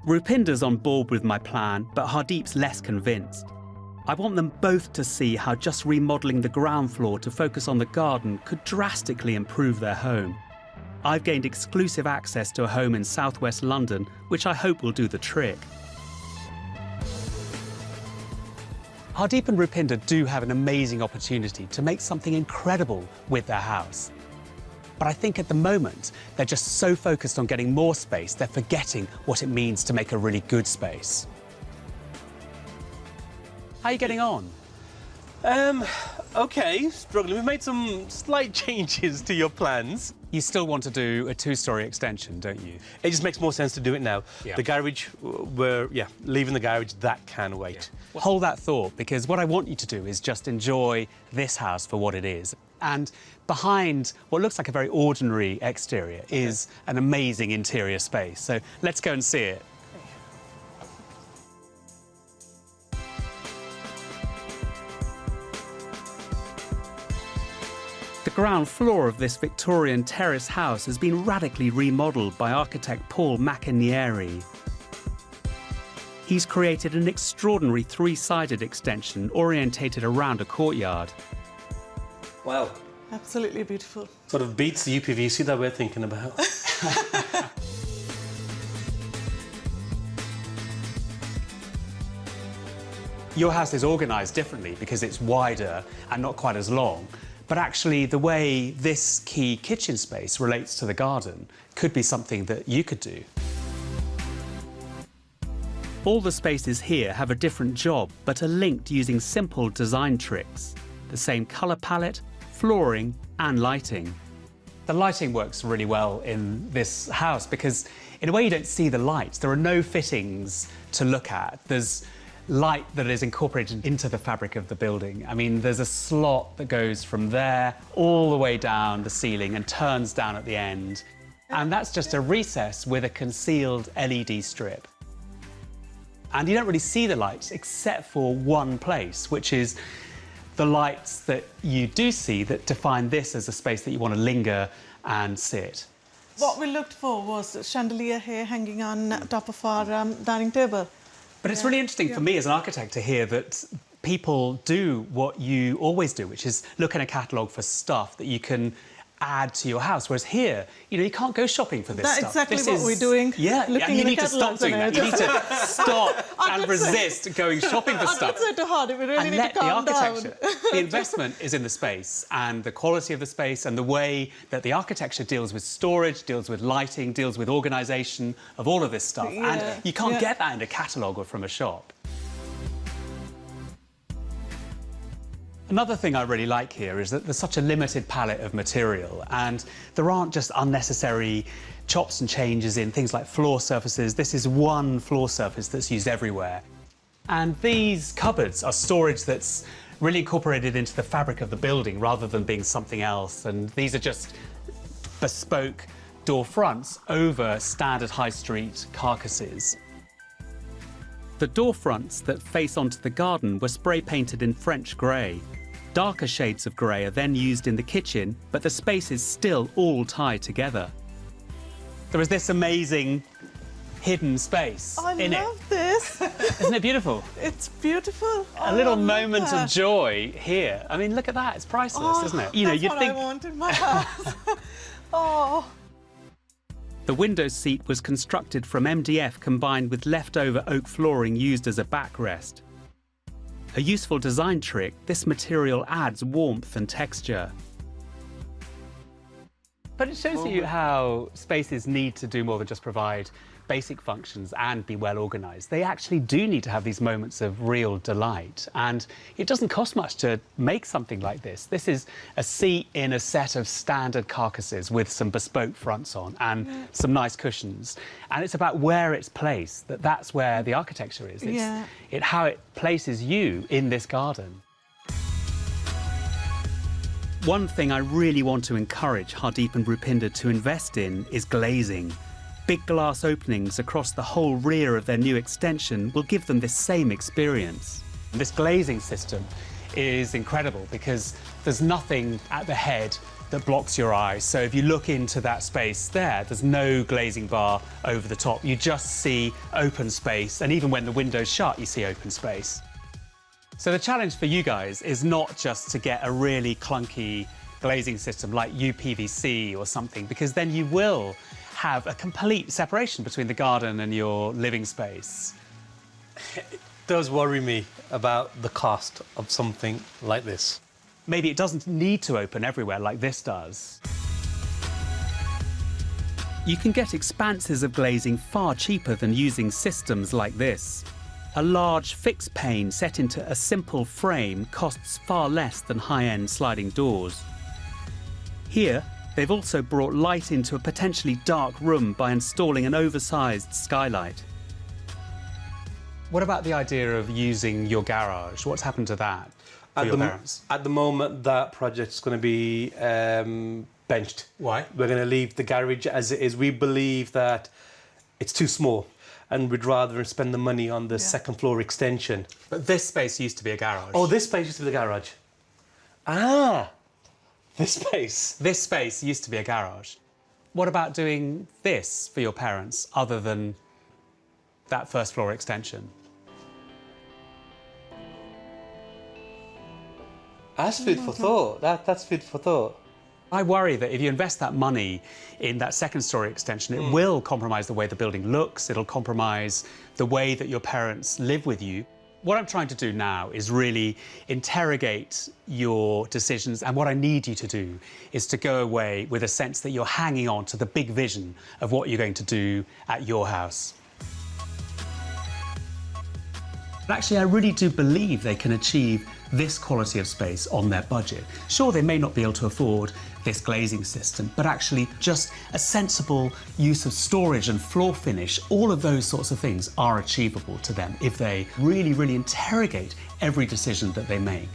Rupinder's on board with my plan, but Hardeep's less convinced. I want them both to see how just remodelling the ground floor to focus on the garden could drastically improve their home. I've gained exclusive access to a home in southwest London, which I hope will do the trick. Hardeep and Rupinder do have an amazing opportunity to make something incredible with their house. But I think at the moment, they're just so focused on getting more space, they're forgetting what it means to make a really good space. How are you getting on? OK, struggling. We've made some slight changes to your plans. You still want to do a two-storey extension, don't you? It just makes more sense to do it now. Yeah. The garage, leaving the garage, that can wait. Yeah. Hold that thought, because what I want you to do is just enjoy this house for what it is. And behind what looks like a very ordinary exterior is an amazing interior space. So let's go and see it. The ground floor of this Victorian terrace house has been radically remodelled by architect Paul McAneary. He's created an extraordinary three-sided extension orientated around a courtyard. Wow. Absolutely beautiful. Sort of beats the UPVC that we're thinking about. Your house is organised differently because it's wider and not quite as long. But actually, the way this key kitchen space relates to the garden could be something that you could do. All the spaces here have a different job, but are linked using simple design tricks. The same colour palette, flooring and lighting. The lighting works really well in this house because, in a way, you don't see the lights. There are no fittings to look at. There's light that is incorporated into the fabric of the building. I mean, there's a slot that goes from there all the way down the ceiling and turns down at the end. And that's just a recess with a concealed LED strip. And you don't really see the lights except for one place, which is the lights that you do see that define this as a space that you want to linger and sit. What we looked for was a chandelier here hanging on top of our dining table. But it's really interesting for me as an architect to hear that people do what you always do, which is look in a catalogue for stuff that you can add to your house. Whereas here, you can't go shopping for this stuff. That's exactly what we're doing. Yeah, and you need to stop doing that. You need to stop and resist going shopping for stuff. I did say to Hardy, we really need to calm down. The investment is in the space and the quality of the space and the way that the architecture deals with storage, deals with lighting, deals with organisation of all of this stuff. Yeah, and you can't get that in a catalogue or from a shop. Another thing I really like here is that there's such a limited palette of material and there aren't just unnecessary chops and changes in things like floor surfaces. This is one floor surface that's used everywhere. And these cupboards are storage that's really incorporated into the fabric of the building rather than being something else. And these are just bespoke door fronts over standard high street carcasses. The door fronts that face onto the garden were spray painted in French grey. Darker shades of grey are then used in the kitchen, but the spaces still all tie together. There is this amazing hidden space in it. I love this. Isn't it beautiful? It's beautiful. A little moment of joy here. I mean, look at that. It's priceless, isn't it? That's what I want in my house. Oh. The window seat was constructed from MDF combined with leftover oak flooring used as a backrest. A useful design trick, this material adds warmth and texture. But it shows you how spaces need to do more than just provide basic functions and be well organised. They actually do need to have these moments of real delight. And it doesn't cost much to make something like this. This is a seat in a set of standard carcasses with some bespoke fronts on and some nice cushions. And it's about where it's placed, that's where the architecture is. It's how it places you in this garden. One thing I really want to encourage Hardeep and Rupinder to invest in is glazing. Big glass openings across the whole rear of their new extension will give them this same experience. This glazing system is incredible because there's nothing at the head that blocks your eyes. So if you look into that space there, there's no glazing bar over the top. You just see open space, and even when the window's shut, you see open space. So the challenge for you guys is not just to get a really clunky glazing system like UPVC or something, because then you will have a complete separation between the garden and your living space. It does worry me about the cost of something like this. Maybe it doesn't need to open everywhere like this does. You can get expanses of glazing far cheaper than using systems like this. A large fixed pane set into a simple frame costs far less than high-end sliding doors. Here, they've also brought light into a potentially dark room by installing an oversized skylight. What about the idea of using your garage? What's happened to that for your parents? At the moment, that project's going to be benched. Why? We're going to leave the garage as it is. We believe that it's too small, and we'd rather spend the money on the second floor extension. But this space used to be a garage. Oh, this space used to be the garage. Ah, this space. This space used to be a garage. What about doing this for your parents, other than that first floor extension? That's food for thought. That's food for thought. I worry that if you invest that money in that second story extension, it will compromise the way the building looks, it'll compromise the way that your parents live with you. What I'm trying to do now is really interrogate your decisions, and what I need you to do is to go away with a sense that you're hanging on to the big vision of what you're going to do at your house. But actually, I really do believe they can achieve this quality of space on their budget. Sure, they may not be able to afford this glazing system, but actually just a sensible use of storage and floor finish, all of those sorts of things are achievable to them if they really, really interrogate every decision that they make.